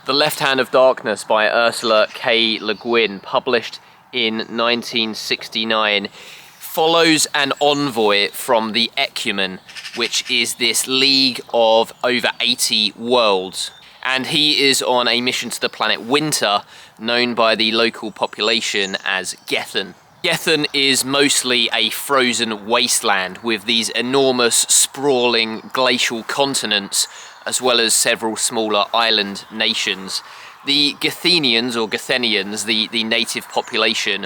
The Left Hand of Darkness by Ursula K. Le Guin, published in 1969, follows an envoy from the Ecumen, which is this league of over 80 worlds. And he is on a mission to the planet Winter, known by the local population as Gethen. Gethen is mostly a frozen wasteland with these enormous, sprawling glacial continents, as well as several smaller island nations. The Gethenians, or Gethenians, the native population,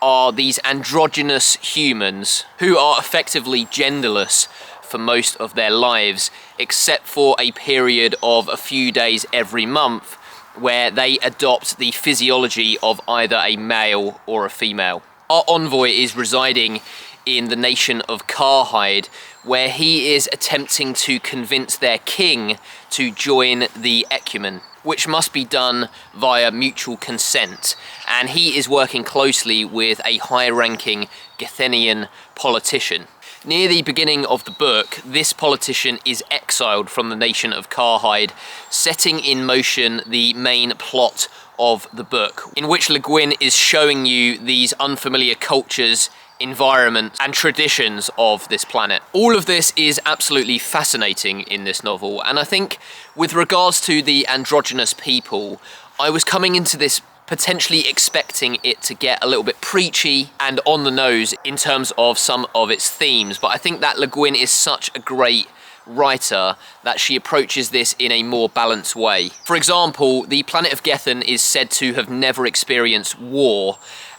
are these androgynous humans who are effectively genderless for most of their lives, except for a period of a few days every month where they adopt the physiology of either a male or a female. Our envoy is residing in the nation of Karhide, where he is attempting to convince their king to join the Ecumen, which must be done via mutual consent, and he is working closely with a high-ranking Gethenian politician. Near the beginning of the book, this politician is exiled from the nation of Karhide, setting in motion the main plot of the book, in which Le Guin is showing you these unfamiliar cultures, environments and traditions of this planet. All of this is absolutely fascinating in this novel, and I think with regards to the androgynous people, I was coming into this potentially expecting it to get a little bit preachy and on the nose in terms of some of its themes, but I think that Le Guin is such a great writer that she approaches this in a more balanced way. For example, the planet of Gethen is said to have never experienced war,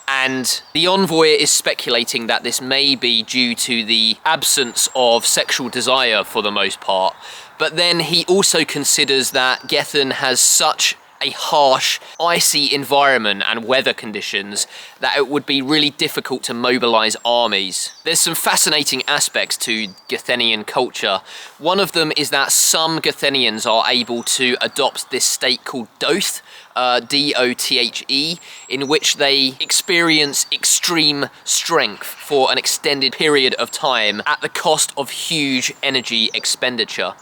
and the envoy is speculating that this may be due to the absence of sexual desire for the most part, but then he also considers that Gethen has such a harsh, icy environment and weather conditions that it would be really difficult to mobilize armies. There's some fascinating aspects to Gethenian culture. One of them is that some Gethenians are able to adopt this state called Dothe, D-O-T-H-E, in which they experience extreme strength for an extended period of time at the cost of huge energy expenditure.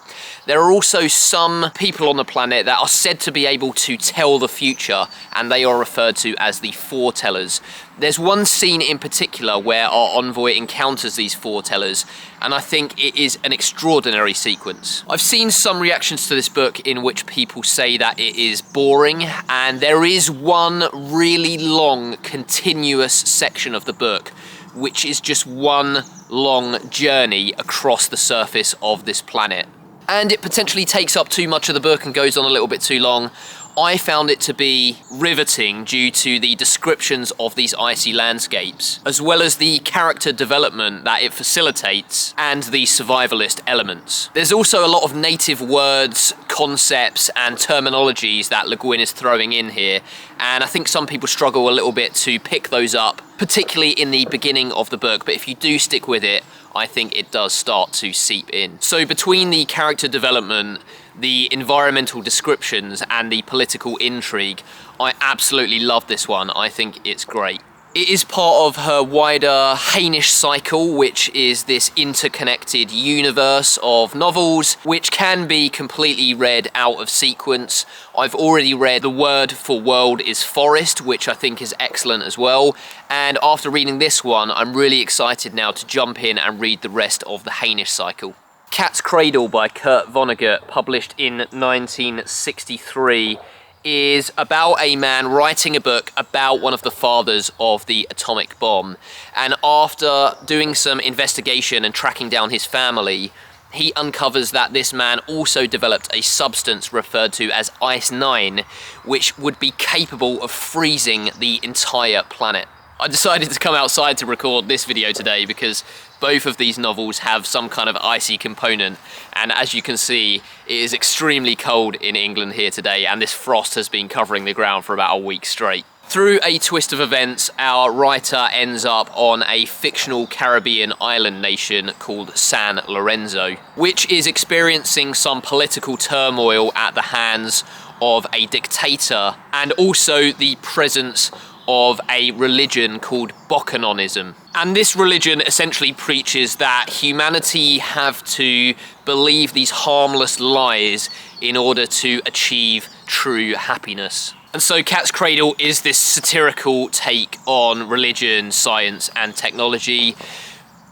There are also some people on the planet that are said to be able to tell the future, and they are referred to as the foretellers. There's one scene in particular where our envoy encounters these foretellers, and I think it is an extraordinary sequence. I've seen some reactions to this book in which people say that it is boring, and there is one really long, continuous section of the book which is just one long journey across the surface of this planet. And it potentially takes up too much of the book and goes on a little bit too long. I found it to be riveting due to the descriptions of these icy landscapes, as well as the character development that it facilitates and the survivalist elements. There's also a lot of native words, concepts and terminologies that Le Guin is throwing in here, and I think some people struggle a little bit to pick those up, particularly in the beginning of the book, but if you do stick with it, I think it does start to seep in. So between the character development, the environmental descriptions and the political intrigue, I absolutely love this one. I think it's great. It is part of her wider Hainish cycle, which is this interconnected universe of novels, which can be completely read out of sequence. I've already read The Word for World is Forest, which I think is excellent as well. And after reading this one, I'm really excited now to jump in and read the rest of the Hainish cycle. Cat's Cradle by Kurt Vonnegut, published in 1963, is about a man writing a book about one of the fathers of the atomic bomb. And after doing some investigation and tracking down his family, he uncovers that this man also developed a substance referred to as Ice-9, which would be capable of freezing the entire planet. I decided to come outside to record this video today because both of these novels have some kind of icy component, and as you can see, it is extremely cold in England here today, and this frost has been covering the ground for about a week straight. Through a twist of events, our writer ends up on a fictional Caribbean island nation called San Lorenzo, which is experiencing some political turmoil at the hands of a dictator, and also the presence of a religion called Bokononism. And this religion essentially preaches that humanity have to believe these harmless lies in order to achieve true happiness. And so Cat's Cradle is this satirical take on religion, science and technology.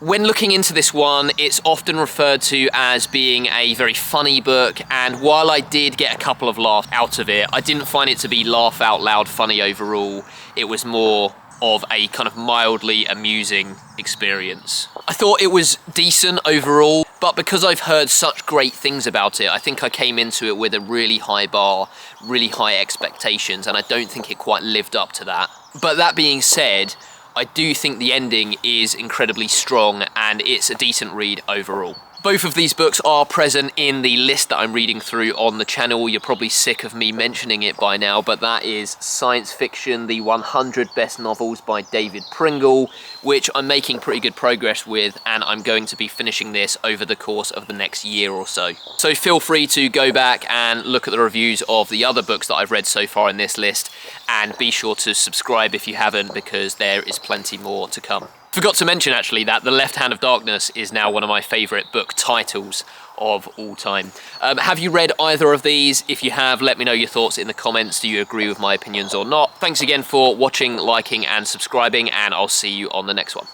When looking into this one, it's often referred to as being a very funny book, and while I did get a couple of laughs out of it, I didn't find it to be laugh out loud funny overall. It was more of a kind of mildly amusing experience. I thought it was decent overall, but because I've heard such great things about it, I think I came into it with a really high bar, really high expectations, and I don't think it quite lived up to that. But that being said, I do think the ending is incredibly strong and it's a decent read overall. Both of these books are present in the list that I'm reading through on the channel. You're probably sick of me mentioning it by now, but that is Science Fiction, the 100 Best Novels by David Pringle, which I'm making pretty good progress with, and I'm going to be finishing this over the course of the next year or so. So feel free to go back and look at the reviews of the other books that I've read so far in this list, and be sure to subscribe if you haven't, because there is plenty more to come. Forgot to mention actually that The Left Hand of Darkness is now one of my favourite book titles of all time. Have you read either of these? If you have, let me know your thoughts in the comments. Do you agree with my opinions or not? Thanks again for watching, liking and subscribing, and I'll see you on the next one.